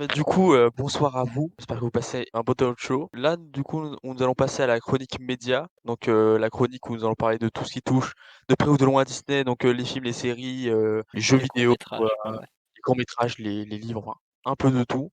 Mais du coup, bonsoir à vous. J'espère que vous passez un bon talk show. Là, du coup, nous allons passer à la chronique média. Donc, la chronique où nous allons parler de tout ce qui touche de près ou de loin à Disney, donc les films, les séries, les jeux Les vidéo, courts-métrages, ouais. les courts-métrages, les livres, enfin, un peu de tout.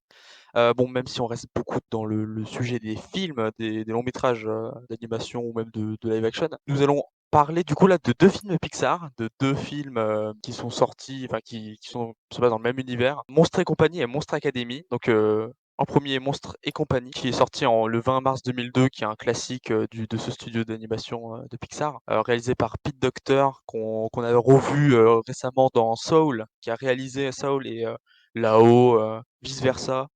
Bon, même si on reste beaucoup dans le sujet des films, des longs métrages, d'animation ou même de live action, nous allons parler du coup là de 2 films Pixar, de 2 films, qui sont sortis, enfin qui se passent dans le même univers, Monstres et compagnie et Monstres Academy. Donc, en premier Monstres et compagnie, qui est sorti le 20 mars 2002, qui est un classique, de ce studio d'animation, de Pixar, réalisé par Pete Docter, qu'on a revu, récemment dans Soul, qui a réalisé Soul et Là-haut, vice versa.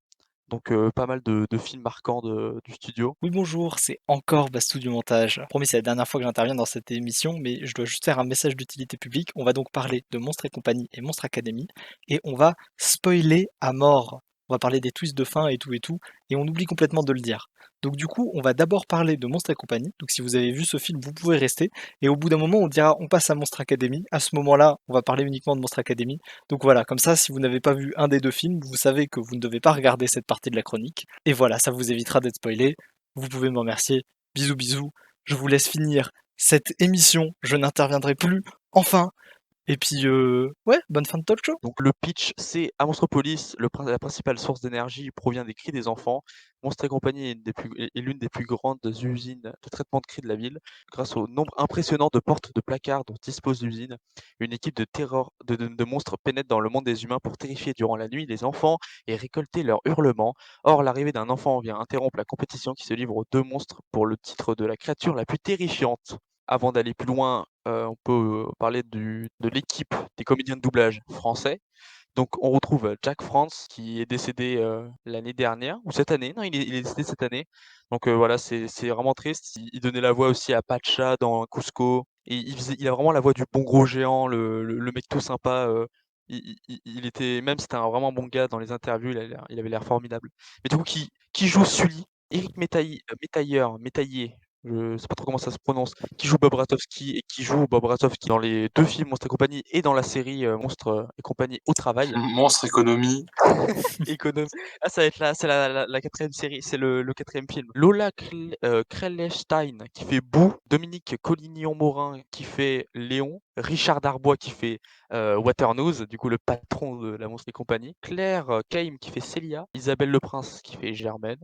Donc pas mal de films marquants du studio. Oui, bonjour, c'est encore Bastou du montage. Promis, c'est la dernière fois que j'interviens dans cette émission, mais je dois juste faire un message d'utilité publique. On va donc parler de Monstres et compagnie et Monstres Academy, et on va spoiler à mort. On va parler des twists de fin et tout, et on oublie complètement de le dire. Donc du coup, on va d'abord parler de Monstres et compagnie. Donc si vous avez vu ce film, vous pouvez rester. Et au bout d'un moment, on dira on passe à Monstres Academy. À ce moment-là, on va parler uniquement de Monstres Academy. Donc voilà, comme ça, si vous n'avez pas vu un des deux films, vous savez que vous ne devez pas regarder cette partie de la chronique. Et voilà, ça vous évitera d'être spoilé. Vous pouvez me remercier. Bisous, bisous. Je vous laisse finir cette émission. Je n'interviendrai plus. Enfin. Et puis, ouais, bonne fin de talk show. Donc le pitch, c'est à Monstropolis, la principale source d'énergie provient des cris des enfants. Monstres et compagnie est l'une des plus grandes usines de traitement de cris de la ville. Grâce au nombre impressionnant de portes de placards dont dispose l'usine, une équipe de terreur de monstres pénètre dans le monde des humains pour terrifier durant la nuit les enfants et récolter leurs hurlements. Or, l'arrivée d'un enfant vient interrompre la compétition qui se livre aux deux monstres pour le titre de la créature la plus terrifiante. Avant d'aller plus loin, on peut parler de l'équipe des comédiens de doublage français. Donc on retrouve, Jack France qui est décédé, l'année dernière ou cette année. Non, il est décédé cette année. Donc voilà, c'est vraiment triste. Il donnait la voix aussi à Pacha dans Cusco et il a vraiment la voix du bon gros géant, le mec tout sympa, il était même si c'était un vraiment bon gars dans les interviews, il avait l'air formidable. Mais du coup qui joue Sully? Éric Métailler, je sais pas trop comment ça se prononce, qui joue Bob Razowski et qui joue Bob Razowski dans les 2 films Monstres et compagnie et dans la série, Monstres et compagnie au travail. Monstre économie. Économe ça va être la 4e série, c'est le 4e film. Lola Krellstein qui fait Boo, Dominique Collignon-Morin qui fait Léon, Richard Darbois qui fait, Waternoose, du coup le patron de la Monstres et compagnie, Claire, Kaim qui fait Célia, Isabelle Leprince qui fait Germaine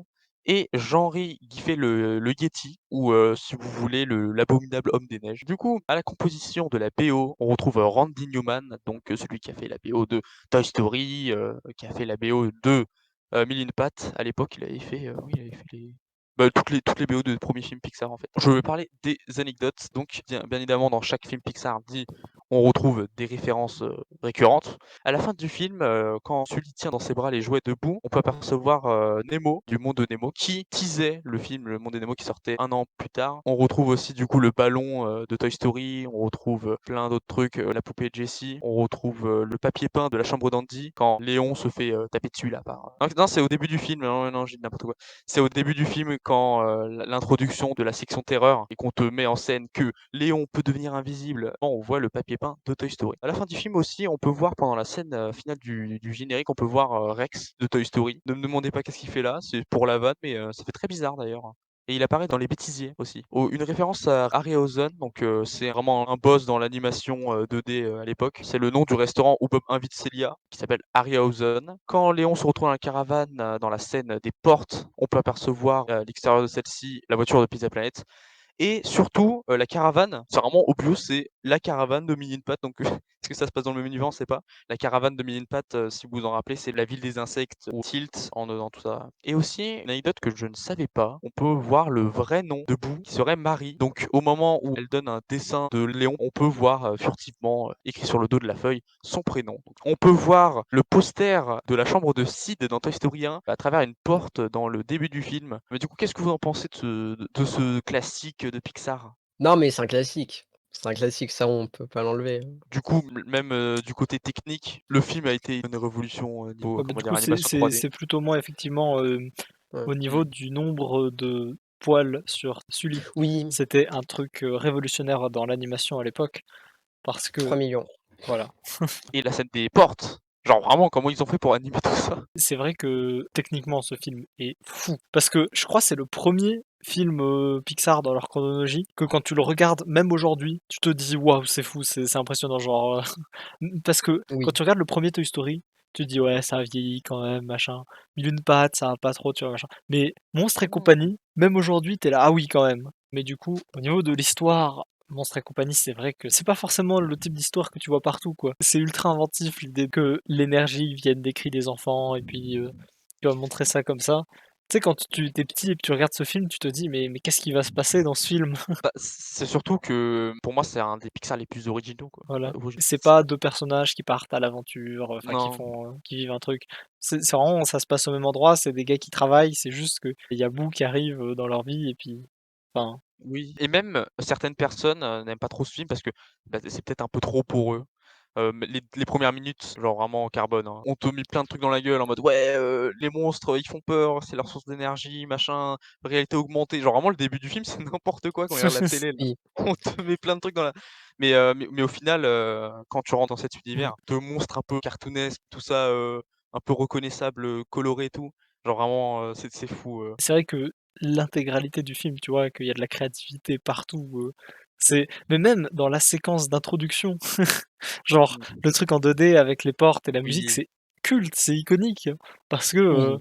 et Jean-Ry qui fait le Yéti ou, si vous voulez, l'abominable homme des neiges. Du coup, à la composition de la BO, on retrouve, Randy Newman, donc celui qui a fait la BO de Toy Story, qui a fait la BO de, Mille et une pattes. À l'époque, il avait fait, oui, il avait fait toutes les BO de premiers films Pixar, en fait. Je vais parler des anecdotes. Donc bien évidemment, dans chaque film Pixar on retrouve des références, récurrentes. À la fin du film, quand Sully tient dans ses bras les jouets de Boo, on peut apercevoir, Nemo, du Monde de Nemo, qui teasait le film Le Monde de Nemo qui sortait un an plus tard. On retrouve aussi du coup le ballon, de Toy Story, on retrouve, plein d'autres trucs, la poupée Jessie, on retrouve, le papier peint de la chambre d'Andy quand Léon se fait, taper dessus là par non, c'est au début du film, non, non, j'ai dit n'importe quoi. C'est au début du film quand, l'introduction de la section terreur et qu'on te met en scène que Léon peut devenir invisible. On voit le papier peint de Toy Story. À la fin du film aussi, on peut voir pendant la scène, finale du générique, on peut voir, Rex de Toy Story. Ne me demandez pas qu'est-ce qu'il fait là, c'est pour la vanne, mais ça fait très bizarre d'ailleurs. Et il apparaît dans Les Bêtisiers aussi. Une référence à Harryhausen, donc c'est vraiment un boss dans l'animation 2D à l'époque. C'est le nom du restaurant où Bob invite Celia, qui s'appelle Harryhausen. Quand Léon se retrouve dans la caravane, dans la scène des portes, on peut apercevoir à l'extérieur de celle-ci la voiture de Pizza Planet. Et surtout, la caravane, c'est vraiment obvious, c'est la caravane de Mini Pat, donc est-ce que ça se passe dans le même univers? On sait pas. La caravane de Mini Pat, si vous vous en rappelez, c'est la ville des insectes ou Tilt en dans tout ça. Et aussi, une anecdote que je ne savais pas, on peut voir le vrai nom de Boo qui serait Marie. Donc au moment où elle donne un dessin de Léon, on peut voir, furtivement, écrit sur le dos de la feuille, son prénom. Donc on peut voir le poster de la chambre de Sid dans Toy Story 1 à travers une porte dans le début du film. Mais du coup, qu'est-ce que vous en pensez de ce classique de Pixar? Non, mais c'est un classique. C'est un classique, ça on peut pas l'enlever, hein. Du coup, même, du côté technique, le film a été une révolution, niveau, Ouais, bah, comment du dire? coup, c'est Animation c'est 3D. c'est plutôt moi, effectivement, Ouais. au niveau du nombre de poils sur Sully. Oui, C'était un truc, révolutionnaire dans l'animation à l'époque parce 3 que millions. voilà. Et la scène des portes! Genre vraiment, comment ils ont fait pour animer tout ça? C'est vrai que techniquement ce film est fou, parce que je crois que c'est le premier film, Pixar dans leur chronologie que quand tu le regardes, même aujourd'hui, tu te dis: «Waouh, c'est fou, c'est impressionnant», genre, parce que quand Oui. tu regardes le premier Toy Story, tu te dis: «Ouais, ça a vieilli quand même, machin. Mille et une pattes, ça va pas trop», tu vois, machin. Mais Monstres et Mmh. compagnie, même aujourd'hui, tu es là: «Ah oui, quand même». Mais du coup, au niveau de l'histoire, Monstres et compagnie, c'est vrai que c'est pas forcément le type d'histoire que tu vois partout, quoi. C'est ultra inventif l'idée que l'énergie vienne des cris des enfants et puis, tu vas montrer ça comme ça. Tu sais, quand tu es petit et que tu regardes ce film, tu te dis: «Mais qu'est-ce qui va se passer dans ce film?» Bah, c'est surtout que, pour moi, c'est un des Pixar les plus originaux, quoi. Voilà. Origi C'est pas 2 personnages qui partent à l'aventure, enfin qui non, font, qui vivent un truc. C'est vraiment ça se passe au même endroit, c'est des gars qui travaillent, c'est juste qu'il y a Boo qui arrive, dans leur vie et puis enfin oui et même certaines personnes, n'aiment pas trop ce film parce que, bah, c'est peut-être un peu trop pour eux. Mais les 1res minutes, genre vraiment carbone, hein. On te met plein de trucs dans la gueule en mode: «Ouais, les monstres, ils font peur, c'est leur source d'énergie, machin, réalité augmentée». Genre vraiment le début du film, c'est n'importe quoi quand on regarde la télé là. Oui. On te met plein de trucs dans la mais au final, quand tu rentres dans cet mmh. univers de monstres un peu cartoonesques, tout ça, un peu reconnaissable, coloré et tout, genre vraiment, c'est fou, C'est vrai que l'intégralité du film, tu vois, qu'il y a de la créativité partout, c'est mais même dans la séquence d'introduction, genre Mmh. le truc en 2D avec les portes et la musique, Oui, c'est culte, c'est iconique parce que, Oui.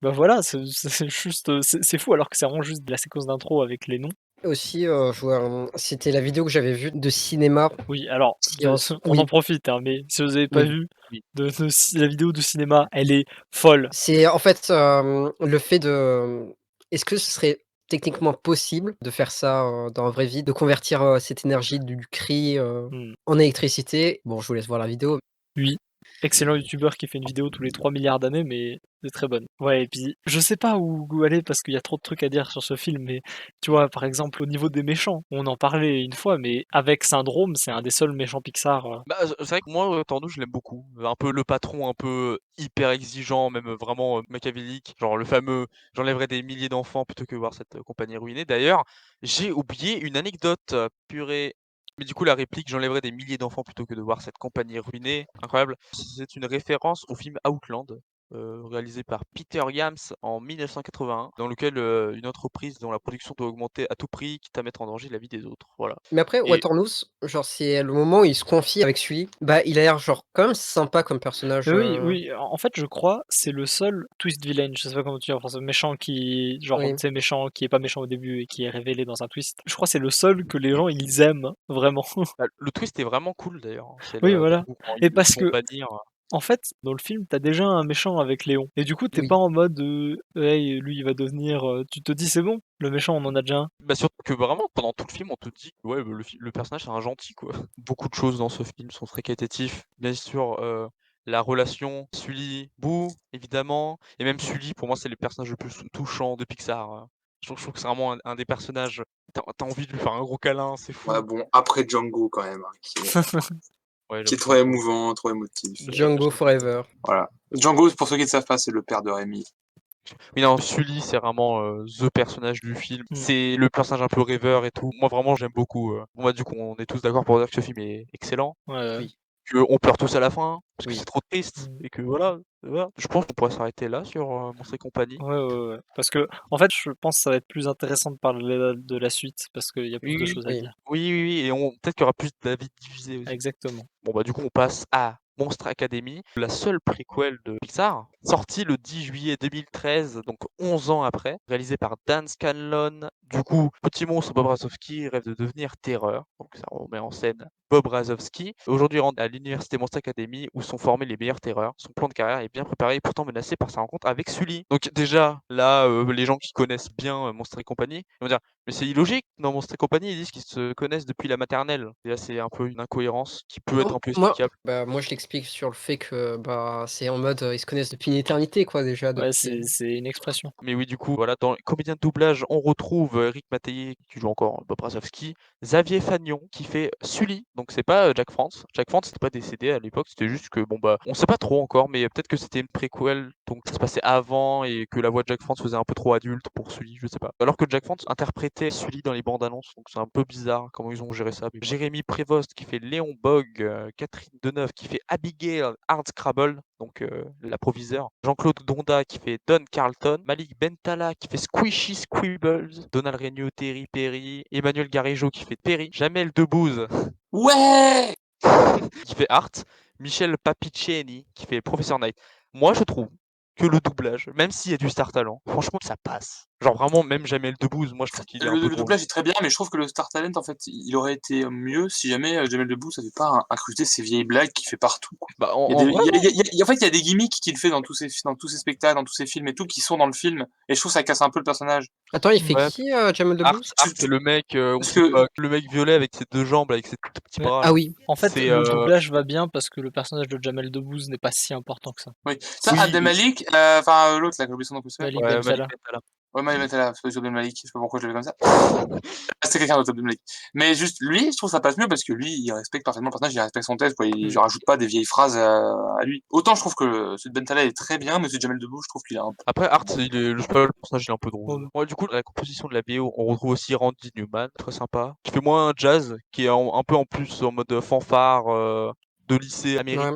bah, voilà, c'est juste, c'est fou alors que c'est vraiment juste de la séquence d'intro avec les noms. Aussi, je vois, c'était la vidéo que j'avais vue de cinéma. Oui, alors Si, de on en oui, profite, hein, mais si vous avez pas oui. vu oui. de la vidéo de cinéma, elle est folle. C'est en fait, le fait de est-ce que ce serait techniquement possible de faire ça, dans la vraie vie? De convertir, cette énergie du cri, Mmh. en électricité? Bon, je vous laisse voir la vidéo. Oui, excellent youtubeur qui fait une vidéo tous les 3 milliards d'années, mais c'est très bonne. Ouais et puis je sais pas où aller parce qu'il y a trop de trucs à dire sur ce film, mais tu vois, par exemple, au niveau des méchants, on en parlait une fois, mais avec Syndrome, c'est un des seuls méchants Pixar, Bah, c'est vrai que moi, Tornado, je l'aime beaucoup. Un peu le patron un peu hyper exigeant, même vraiment, machiavélique, genre le fameux: «J'enlèverai des milliers d'enfants plutôt que voir cette, compagnie ruinée». D'ailleurs, j'ai oublié une anecdote, purée, mais du coup la réplique: «J'enlèverai des milliers d'enfants plutôt que de voir cette compagnie ruinée», incroyable. C'est une référence au film Outland, réalisé par Peter Yams en 1981, dans lequel, une entreprise dont la production doit augmenter à tout prix, quitte à mettre en danger la vie des autres, voilà Mais après, et Waternoose, genre, c'est le moment où il se confie avec Sully. Bah, il a l'air, genre, quand même sympa comme personnage, oui, oui, en fait, je crois, c'est le seul twist villain, je sais pas comment tu dis en français, méchant qui genre, tu oui. sais, méchant qui est pas méchant au début et qui est révélé dans un twist. Je crois que c'est le seul que les gens ils aiment, vraiment. bah, le twist est vraiment cool d'ailleurs, hein. C'est Oui, le du voilà coup quand et ils parce font que bannir, en fait, dans le film, tu as déjà un méchant avec Léon et du coup, tu es pas Oui. en mode, «Hey, lui, il va devenir», tu te dis: «C'est bon, le méchant, on en a déjà un». bah, surtout que vraiment pendant tout le film, on te dit que ouais, le personnage c'est un gentil quoi. Beaucoup de choses dans ce film sont très qualitatifs. Bien sûr, la relation Sully-Boo évidemment et même Sully pour moi c'est le personnage le plus touchant de Pixar, je trouve que c'est vraiment un des personnages, tu as envie de lui faire un gros câlin, c'est Ouais, fou. bon, après Django quand même, hein, Ouais, qui est j'avoue trop Django, émouvant, trop émotif, Django j'avoue. Forever. voilà. Django, pour ceux qui ne savent pas, c'est le père de Rémi. Oui, non, Sully, c'est vraiment, the personnage du film. Mmh. C'est le personnage un peu rêveur et tout. Moi, vraiment, j'aime beaucoup, bon, bah, du coup, on est tous d'accord pour dire que ce film est excellent, Ouais, ouais. Oui, qu'on pleure tous à la fin, parce que c'est oui. trop triste Mmh. et que voilà, voilà. Je pense qu'on pourrait s'arrêter là sur, Monstres et compagnie. Ouais, ouais, ouais. Parce que en fait, je pense que ça va être plus intéressant de parler de la suite parce qu'il y a plus Oui, de oui. choses à Oui. dire. Oui, oui, oui et on peut-être qu'il y aura plus d'avis divisés aussi. Exactement. Bon, bah, du coup, on passe à Monster Academy, la seule préquelle de Pixar, sortie le 10 juillet 2013, donc 11 ans après, réalisée par Dan Scanlon. Du coup, petit monstre Bob Razowski rêve de devenir terreur, donc ça remet en scène Bob Razowski. Aujourd'hui, il rentre à l'université Monster Academy où sont formés les meilleurs terreurs. Son plan de carrière est bien préparé et pourtant menacé par sa rencontre avec Sully. Donc déjà, là, les gens qui connaissent bien Monster et compagnie, ils vont dire mais c'est illogique, dans Monstres et compagnie, ils disent qu'ils se connaissent depuis la maternelle. Et là, c'est un peu une incohérence qui peut être Non, un peu moi explicable. bah, moi je l'explique sur le fait que, bah, c'est en mode, ils se connaissent depuis une éternité quoi déjà Ouais, depuis c'est une expression. Mais oui, du coup, voilà, dans les comédiens de doublage, on retrouve Eric Matéier, qui joue encore Bob Razowski, Xavier Fagnon, qui fait Sully, donc c'est pas Jack France. Jack France n'était pas décédé à l'époque, c'était juste que, bon, bah, on sait pas trop encore, mais peut-être que c'était une préquelle donc ça se passait avant et que la voix de Jack France faisait un peu trop adulte pour Sully, je sais pas. Alors que Jack France interprétait Sully dans les bandes annonces, donc c'est un peu bizarre comment ils ont géré ça. Jérémy Prévost qui fait Léon Bog, Catherine Deneuve qui fait Abigail Hardscrabble, donc la proviseure, Jean-Claude Donda qui fait Don Carlton, Malik Bentala qui fait Squishy Squibbles, Donald Regnault, Terry Perry, Emmanuel Garéjo qui fait Perry, Jamel Debbouze Ouais! qui fait Art, Michel Papiceni qui fait Professeur Knight. Moi, je trouve que le doublage, même s'il y a du star talent, franchement, ça passe. Genre vraiment, même Jamel Debbouze, moi, je trouve qu'il est un peu Le drôle. doublage est très bien, mais je trouve que le Star Talent, en fait, il aurait été mieux si jamais Jamel Debbouze n'avait pas incrusté ces vieilles blagues qu'il fait partout, quoi. Bah, Il y a en des, vrai, en fait, il y a des gimmicks qu'il fait dans tous ses spectacles, dans tous ses films et tout, qui sont dans le film, et je trouve que ça casse un peu le personnage. Attends, il fait ouais, qui, Jamel Art, Debbouze? Art, c'est le mec, on Parce sait que, pas, le mec violet avec ses 2 jambes, avec ses tout petits Mais bras, Ah là. oui. en fait, C'est, le doublage va bien parce que le personnage de Jamel Debbouze n'est pas si important que ça. oui. Ça, oui, Abdel Malik, enfin, l'autre, là, j'ai oublié son nom, plus Malik ouais, Malik Bentala. Bentala. Ouais, Malik Bentala, c'est pas Abdel Malik, je sais pas pourquoi je l'avais comme ça. Ah, c'était quelqu'un d'autre, Abdel Malik. Mais juste, lui, je trouve ça passe mieux parce que lui, il respecte parfaitement le personnage, il respecte son texte, quoi. Il Mm. rajoute pas des vieilles phrases à lui. Autant je trouve que celui de Bentala est très bien, mais celui de Jamel Debbouze, je trouve qu'il est un peu. Après, Art, le personnage, il est un peu drôle. Ouais. Ouais, du coup, la composition de la BO, on retrouve aussi Randy Newman, très sympa, qui fait moins jazz, qui est un peu en plus en mode fanfare de lycée Ouais. américain.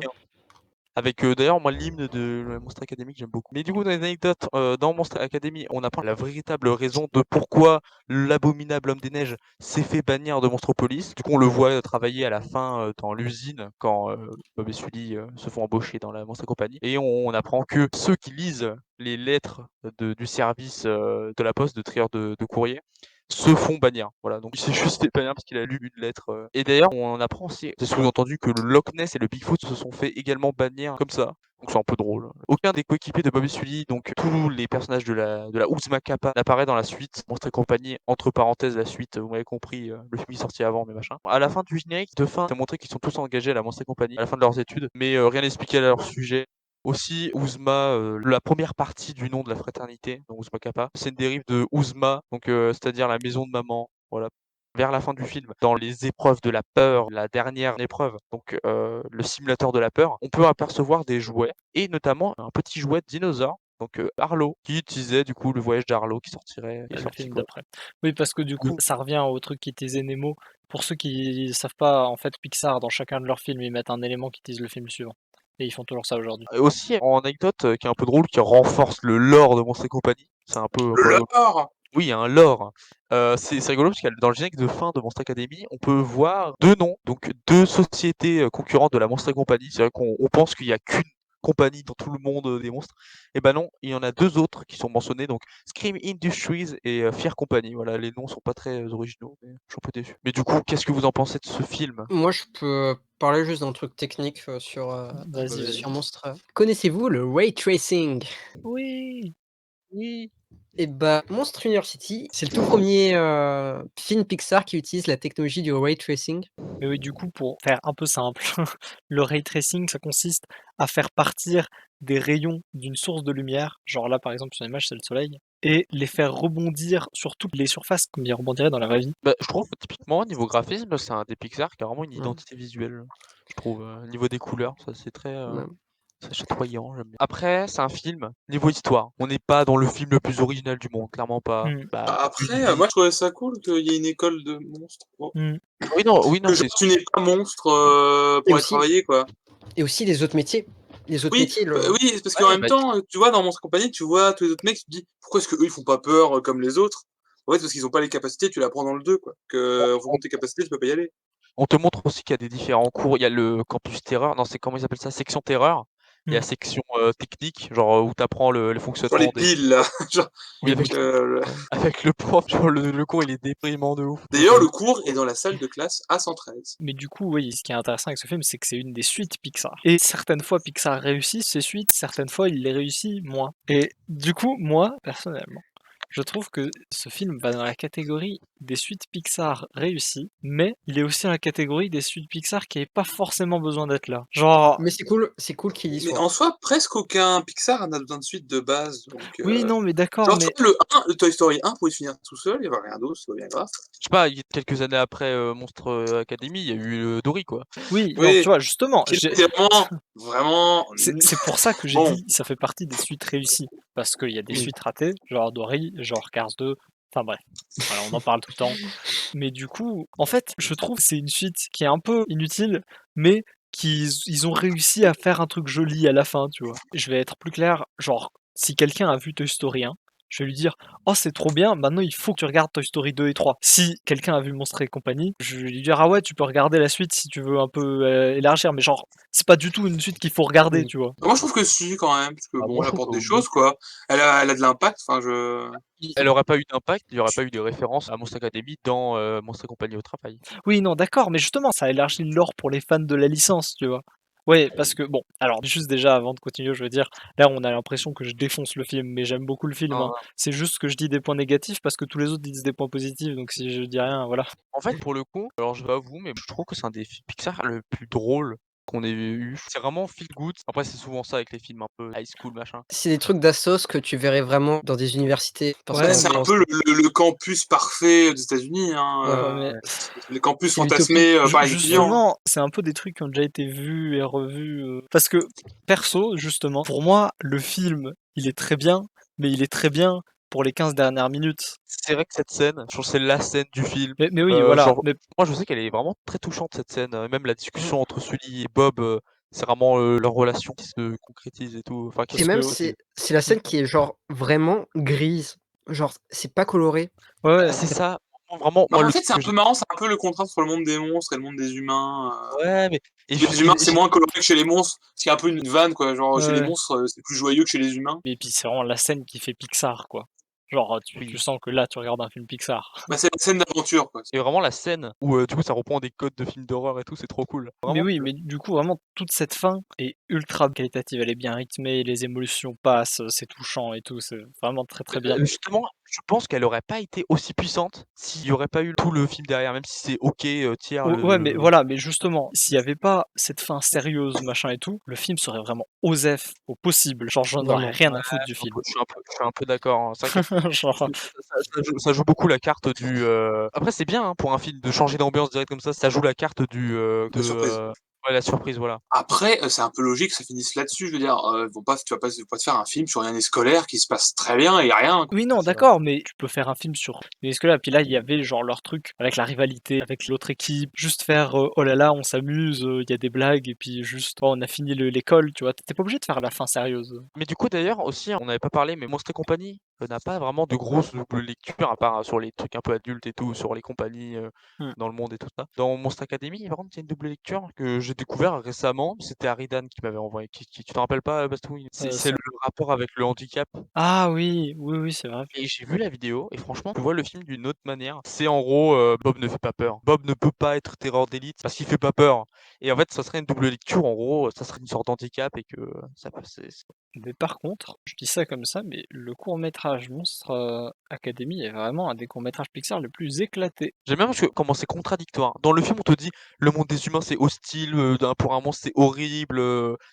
Avec d'ailleurs, moi, l'hymne de Monster Academy que j'aime beaucoup. Mais du coup, dans les anecdotes, dans Monster Academy, on apprend la véritable raison de pourquoi l'abominable homme des neiges s'est fait bannir de Monstropolis. Du coup, on le voit travailler à la fin dans l'usine quand Bob et Sully se font embaucher dans la Monstre Compagnie. Et on apprend que ceux qui lisent les lettres du service de la poste, de trieur de courrier, se font bannir. Voilà, donc il s'est juste fait bannir parce qu'il a lu une lettre. Et d'ailleurs, on apprend aussi, c'est sous-entendu que le Loch Ness et le Bigfoot se sont fait également bannir comme ça. Donc c'est un peu drôle. Aucun des coéquipiers de Bobby Sully, donc tous les personnages de la Uzma Kappa n'apparaît dans la suite. Monstre et compagnie, entre parenthèses, la suite, vous m'avez compris, le film est sorti avant, mais machin. À la fin du générique de fin, c'est montré qu'ils sont tous engagés à la Monstre et compagnie à la fin de leurs études, mais rien n'expliquait à leur sujet. Aussi, Uzma, la première partie du nom de la fraternité, donc Uzma Kappa, c'est une dérive de Uzma, donc c'est-à-dire la maison de maman. Voilà. Vers la fin du film, dans les épreuves de la peur, la dernière épreuve, donc le simulateur de la peur, on peut apercevoir des jouets, et notamment un petit jouet de dinosaure, donc Arlo, qui utilisait du coup le voyage d'Arlo qui sortirait. Le sorti, film quoi. d'après. Oui, parce que du coup, ça revient au truc qui disait Nemo. Pour ceux qui savent pas, en fait, Pixar, dans chacun de leurs films, ils mettent un élément qui tease le film suivant. Et ils font toujours ça aujourd'hui. Et aussi, en anecdote qui est un peu drôle, qui renforce le lore de Monster Company, c'est un peu Le rigolo. lore! Oui, il y a un lore. C'est rigolo parce que dans le générique de fin de Monster Academy, on peut voir 2 noms, donc 2 sociétés concurrentes de la Monster Company. C'est vrai qu'on pense qu'il y a qu'une compagnie dans tout le monde des monstres. Et ben non, il y en a 2 autres qui sont mentionnés, donc Scream Industries et Fear Company. Voilà, les noms sont pas très originaux, mais je suis un peu déçu. Mais du coup, qu'est-ce que vous en pensez de ce film? Moi, je peux parler juste d'un truc technique, sur, Vas-y, vas-y. sur Monstre. Connaissez-vous le ray tracing? Oui. Oui. Et bah, Monster University, c'est le tout premier film Pixar qui utilise la technologie du ray tracing. Mais oui, du coup, pour faire un peu simple, le ray tracing, ça consiste à faire partir des rayons d'une source de lumière, genre là par exemple sur l'image c'est le soleil, et les faire rebondir sur toutes les surfaces comme ils rebondiraient dans la vraie vie. Bah, je trouve typiquement niveau graphisme, c'est un des Pixar qui a vraiment une Ouais. identité visuelle, je trouve. Niveau des couleurs, ça c'est très Ouais. c'est chatoyant, j'aime bien. Après, c'est un film, niveau histoire, on n'est pas dans le film le plus original du monde, clairement pas. Mm. Bah, Après, moi je trouvais ça cool qu'il y ait une école de monstres. Oh. Mm. oui, non, Que genre, c'est tu n'es pas monstre Et pour aller aussi travailler, quoi. et aussi les autres métiers. Les autres Oui, métiers, le oui, c'est parce qu'en ouais, même temps, tu vois, dans Monstre Compagnie, tu vois tous les autres mecs, tu te dis pourquoi est-ce qu'eux ils font pas peur comme les autres? En fait, parce qu'ils ont pas les capacités, tu l'apprends dans le 2, quoi. Que en fonction de tes capacités, tu peux pas y aller. on te montre aussi qu'il y a des différents cours. Il y a le campus terreur, non, c'est comment ils appellent ça? Section terreur. Il y a la Mm. section technique, genre où tu apprends le Sur les fonctionnement des. piles, là. Genre, Oui, avec, euh, avec le prof, genre, le cours il est déprimant de ouf. D'ailleurs, le cours est dans la salle de classe A113. Mais du coup, oui, ce qui est intéressant avec ce film, c'est que c'est une des suites Pixar. Et certaines fois, Pixar réussit ses suites, certaines fois, il les réussit moins. Et du coup, moi, personnellement, je trouve que ce film va dans la catégorie des suites Pixar réussies, mais il est aussi dans la catégorie des suites Pixar qui n'avaient pas forcément besoin d'être là. Genre, Mais c'est cool qu'il y Mais soit. en soi, presque aucun Pixar n'a besoin de suite de base, donc oui, non, mais d'accord, genre, tu mais vois, le Toy Story 1 pouvait se finir tout seul, il y avait rien d'autre, c'est pas bien grave. Je sais pas, quelques années après Monstre Academy, il y a eu Dory, quoi. oui, non, Oui, tu vois, justement, qui était vraiment c'est pour ça que j'ai bon. dit ça fait partie des suites réussies. Parce qu'il y a des Oui. suites ratées, genre Dory, genre Cars 2, enfin bref, voilà, on en parle tout le temps. Mais du coup, en fait, je trouve que c'est une suite qui est un peu inutile, mais ils ont réussi à faire un truc joli à la fin, tu vois. Je vais être plus clair, genre, si quelqu'un a vu Toy Story 1, je vais lui dire «Oh, c'est trop bien, maintenant il faut que tu regardes Toy Story 2 et 3». Si quelqu'un a vu Monstres et compagnie, je vais lui dire «Ah ouais, tu peux regarder la suite si tu veux un peu élargir», mais genre, c'est pas du tout une suite qu'il faut regarder, Oui. tu vois. Moi, je trouve que si, quand même, parce que Ah, bon, moi, elle je trouve apporte que des oui. choses, quoi. Elle a de l'impact, enfin, je... Elle aurait pas eu d'impact, il y aurait pas eu des références à Monstre Academy dans Monstre et compagnie au travail. Oui, non, d'accord, mais justement, ça élargit le lore pour les fans de la licence, tu vois. Ouais, parce que bon, alors juste déjà avant de continuer, je veux dire, là on a l'impression que je défonce le film, mais j'aime beaucoup le film, hein. Non, C'est juste que je dis des points négatifs parce que tous les autres disent des points positifs, donc si je dis rien, voilà. en fait, pour le coup, alors je vais avouer, mais je trouve que c'est un des films Pixar le plus drôle qu'on ait eu. C'est vraiment feel good. Après, c'est souvent ça avec les films un peu high school, machin. C'est des trucs d'assos que tu verrais vraiment dans des universités parce Bah, Ouais, qu'en c'est un mais peu le campus parfait des États-Unis, hein, Ouais. ouais, mais le campus C'est l'utopie. fantasmé par les étudiants. justement, c'est un peu des trucs qui ont déjà été vus et revus. Parce que perso, justement, pour moi, le film, il est très bien, mais il est très bien pour les 15 dernières minutes. C'est vrai que cette scène, je trouve que c'est la scène du film. Mais oui, voilà. Genre, Mais moi je sais qu'elle est vraiment très touchante cette scène, même la discussion entre Sully et Bob, c'est vraiment, leur relation qui se concrétise et tout, enfin qui Et parce se même que concrétise. c'est la scène qui est genre vraiment grise. Genre, c'est pas coloré. ouais, Bah, ouais. c'est ça, vraiment Bah, moi en le fait, truc c'est un que peu j'ai marrant, c'est un peu le contraste entre le monde des monstres et le monde des humains. ouais, mais et Chez je les humains, c'est j'ai moins coloré que chez les monstres, ce qui est un peu une vanne, quoi. Genre, Ouais, chez les ouais. monstres, c'est plus joyeux que chez les humains. Et puis c'est vraiment la scène qui fait Pixar, quoi. Genre, tu oui. sens que là, tu regardes un film Pixar. Bah, c'est la scène d'aventure, quoi. Et vraiment la scène où, du coup ça reprend des codes de films d'horreur et tout, c'est trop cool. Mais Vraiment oui, cool. mais du coup, vraiment, toute cette fin est ultra qualitative. Elle est bien rythmée, les émotions passent, c'est touchant et tout. C'est vraiment très très bien. Justement, je pense qu'elle aurait pas été aussi puissante s'il y aurait pas eu tout le film derrière, même si c'est OK, tiers Ouais, mais le voilà, mais justement, s'il y avait pas cette fin sérieuse, machin et tout, le film serait vraiment osef au possible. Genre, j'en aurais Vraiment. rien à foutre du un film. peu je suis un peu d'accord, hein. C'est vrai que Genre, ça joue beaucoup la carte du, après c'est bien, hein, pour un film de changer d'ambiance direct comme ça joue la carte du, La surprise. ouais, la surprise, voilà. Après, c'est un peu logique que ça finisse là-dessus. Je veux dire, tu vas pas te faire un film sur une année scolaire qui se passe très bien et rien, quoi. oui, non, C'est vrai. d'accord, mais tu peux faire un film sur mais est-ce que là puis là, il y avait genre leur truc avec la rivalité, avec l'autre équipe, juste faire, «Oh là là, on s'amuse, il y a des blagues» et puis juste: «Oh, on a fini l'école», tu vois? Tu pas obligé de faire la fin sérieuse. Mais du coup d'ailleurs aussi, on n'avait pas parlé, mais Monstres et compagnie, n'a pas vraiment de grosses doubles lectures à part, sur les trucs un peu adultes et tout, sur les compagnies, Mmh. dans le monde et tout ça. Dans Monstre Academy, par contre, il y a une double lecture que j'ai découvert récemment, c'était Aridan qui m'avait envoyé, qui tu t'en rappelles pas, Bastouille? C'est Ça le rapport avec le handicap. ah oui, oui, oui, c'est vrai. Et j'ai vu la vidéo et franchement, je vois le film d'une autre manière. C'est en gros, Bob ne fait pas peur. Bob ne peut pas être terreur d'élite parce qu'il fait pas peur. Et en fait, ça serait une double lecture. En gros, ça serait une sorte d'handicap et que ça peut c'est Mais par contre, je dis ça comme ça, mais le court-métrage Monstre, Academy est vraiment un des courts-métrages Pixar le plus éclatés. j'aime bien parce que comment c'est contradictoire. Dans le film, on te dit: «Le monde des humains, c'est hostile, pour un monstre, c'est horrible,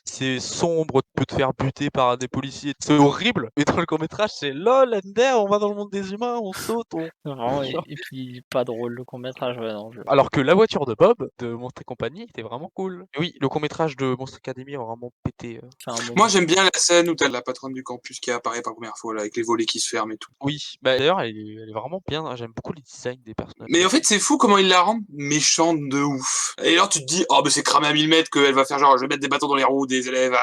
c'est sombre, tu peux te faire buter par des policiers, c'est horrible». Et dans le court métrage, c'est: «LOL, Ender, on va dans le monde des humains, on saute, on» Vraiment et puis pas drôle le court-métrage, ouais, non, je alors que la voiture de Bob, de Monstres et compagnie, était vraiment cool. Et oui, le court métrage de Monster Academy a vraiment pété, fais un Moi, moment. j'aime bien la scène où t'as la patronne du campus qui apparaît pour la première fois, là, avec les volets qui se ferment et tout. Oui, bah, d'ailleurs, elle est vraiment bien, hein, j'aime beaucoup les designs des personnages. Mais en fait, c'est fou comment ils la rendent méchante de ouf. Et alors, tu te dis, oh, bah, c'est cramé à 1000 mètres qu'elle va faire genre, je vais mettre des bâtons dans les roues des élèves.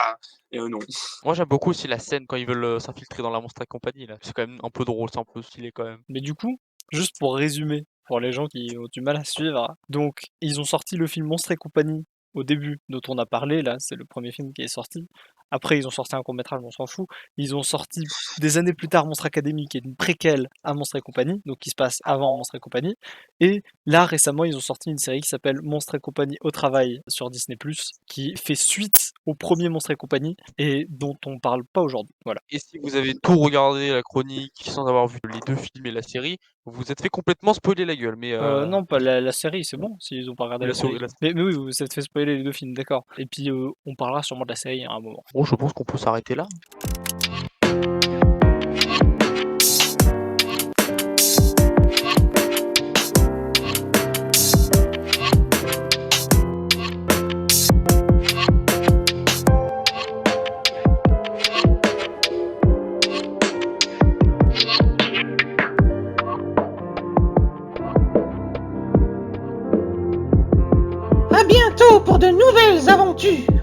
Et non. Moi, j'aime beaucoup aussi la scène quand ils veulent, s'infiltrer dans la Monstre et compagnie, là. C'est quand même un peu drôle, c'est un peu stylé quand même. Mais du coup, juste pour résumer, pour les gens qui ont du mal à suivre, donc ils ont sorti le film Monstres et compagnie au début, dont on a parlé, là, c'est le premier film qui est sorti. Après, ils ont sorti un court-métrage, mais on s'en fout. Ils ont sorti des années plus tard Monstre Academy, qui est une préquelle à Monstres et compagnie, donc qui se passe avant Monstres et compagnie. Et là, récemment, ils ont sorti une série qui s'appelle Monstres et compagnie au travail sur Disney+, qui fait suite au premier Monstres et compagnie et dont on parle pas aujourd'hui. Voilà. Et si vous avez tout regardé, la chronique, sans avoir vu les 2 films et la série, vous vous êtes fait complètement spoiler la gueule, mais Non, pas la série, c'est bon, s'ils ont pas regardé la la série. série, la Mais oui, vous vous êtes fait spoiler les 2 films, d'accord. Et puis, on parlera sûrement de la série à un moment. bon, je pense qu'on peut s'arrêter là. À bientôt pour de nouvelles aventures.